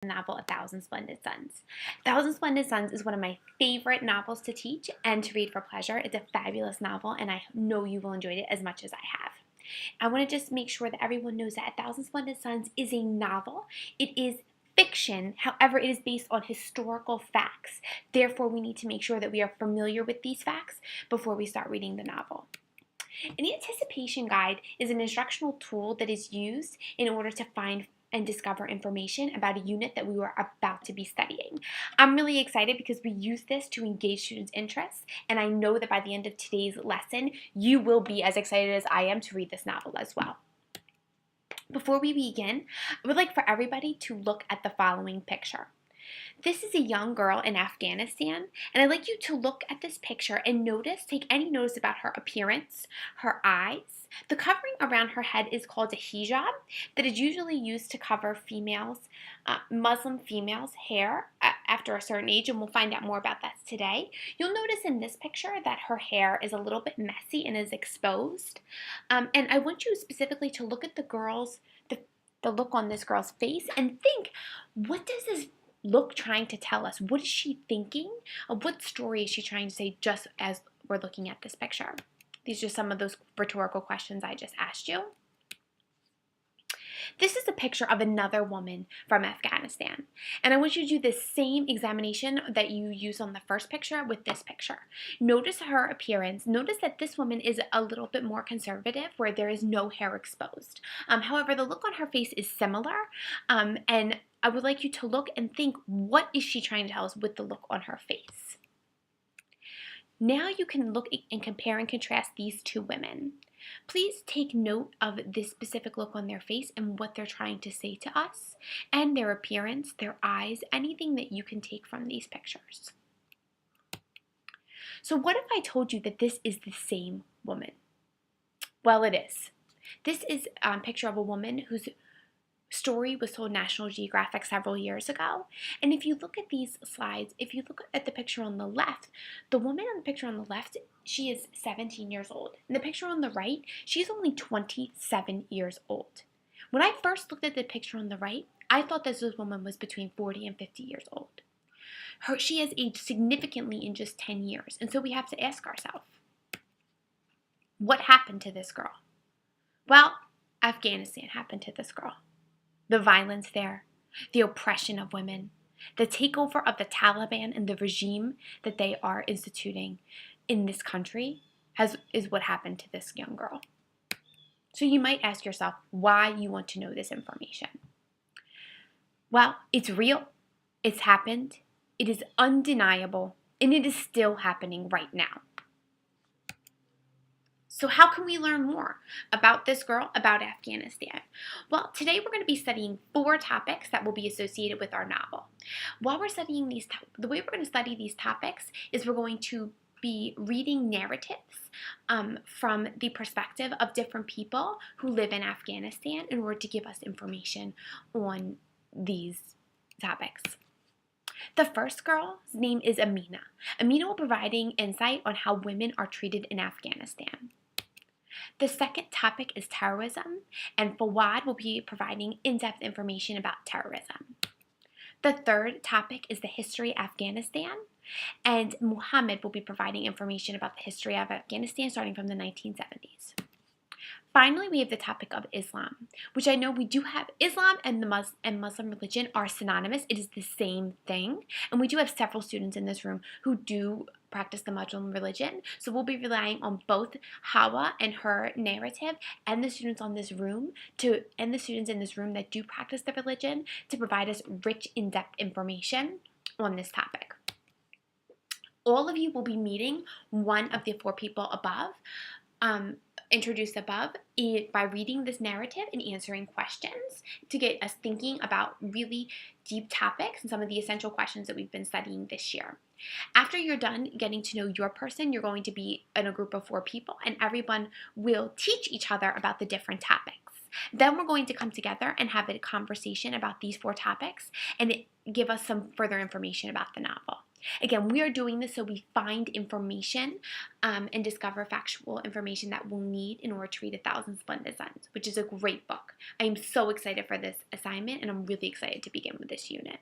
novel A Thousand Splendid Suns. A Thousand Splendid Suns is one of my favorite novels to teach and to read for pleasure. It's a fabulous novel, and I know you will enjoy it as much as I have. I want to just make sure that everyone knows that A Thousand Splendid Suns is a novel. It is fiction, however, it is based on historical facts. Therefore, we need to make sure that we are familiar with these facts before we start reading the novel. An anticipation guide is an instructional tool that is used in order to find and discover information about a unit that we were about to be studying. I'm really excited because we use this to engage students' interests, and I know that by the end of today's lesson, you will be as excited as I am to read this novel as well. Before we begin, I would like for everybody to look at the following picture. This is a young girl in Afghanistan, and I'd like you to look at this picture and take any notice about her appearance, her eyes. The covering around her head is called a hijab, that is usually used to cover Muslim females' hair after a certain age, and we'll find out more about that today. You'll notice in this picture that her hair is a little bit messy and is exposed, and I want you specifically to look at the look on this girl's face and think, what does this look trying to tell us? What is she thinking? What story is she trying to say just as we're looking at this picture? These are some of those rhetorical questions I just asked you. This is a picture of another woman from Afghanistan, and I want you to do the same examination that you used on the first picture with this picture. Notice her appearance. Notice that this woman is a little bit more conservative, where there is no hair exposed. However, the look on her face is similar, and I would like you to look and think, what is she trying to tell us with the look on her face? Now you can look and compare and contrast these two women. Please take note of this specific look on their face and what they're trying to say to us, and their appearance, their eyes, anything that you can take from these pictures. So what if I told you that this is the same woman? Well, it is. This is a picture of a woman whose story was told National Geographic several years ago. And if you look at these slides, if you look at the picture on the left, the woman on the picture on the left, she is 17 years old. In the picture on the right, she's only 27 years old. When I first looked at the picture on the right, I thought this woman was between 40 and 50 years old. She has aged significantly in just 10 years. And so we have to ask ourselves, what happened to this girl? Well, Afghanistan happened to this girl. The violence there, the oppression of women, the takeover of the Taliban and the regime that they are instituting in this country is what happened to this young girl. So you might ask yourself why you want to know this information. Well, it's real, it's happened, it is undeniable, and it is still happening right now. So how can we learn more about this girl, about Afghanistan? Well, today we're going to be studying 4 topics that will be associated with our novel. While we're studying the way we're going to study these topics is we're going to be reading narratives from the perspective of different people who live in Afghanistan in order to give us information on these topics. The first girl's name is Amina. Amina will be providing insight on how women are treated in Afghanistan. The second topic is terrorism, and Fawad will be providing in-depth information about terrorism. The third topic is the history of Afghanistan, and Muhammad will be providing information about the history of Afghanistan starting from the 1970s. Finally, we have the topic of Islam, which I know we do have. Islam and Muslim religion are synonymous. It is the same thing. And we do have several students in this room who do practice the Muslim religion. So we'll be relying on both Hawa and her narrative and the students in this room that do practice the religion to provide us rich, in-depth information on this topic. All of you will be meeting one of the 4 people above, introduced above, by reading this narrative and answering questions to get us thinking about really deep topics and some of the essential questions that we've been studying this year. After you're done getting to know your person, you're going to be in a group of 4 people, and everyone will teach each other about the different topics. Then we're going to come together and have a conversation about these 4 topics and give us some further information about the novel. Again, we are doing this so we find information and discover factual information that we'll need in order to read 1,000 Splendid Suns, which is a great book. I am so excited for this assignment, and I'm really excited to begin with this unit.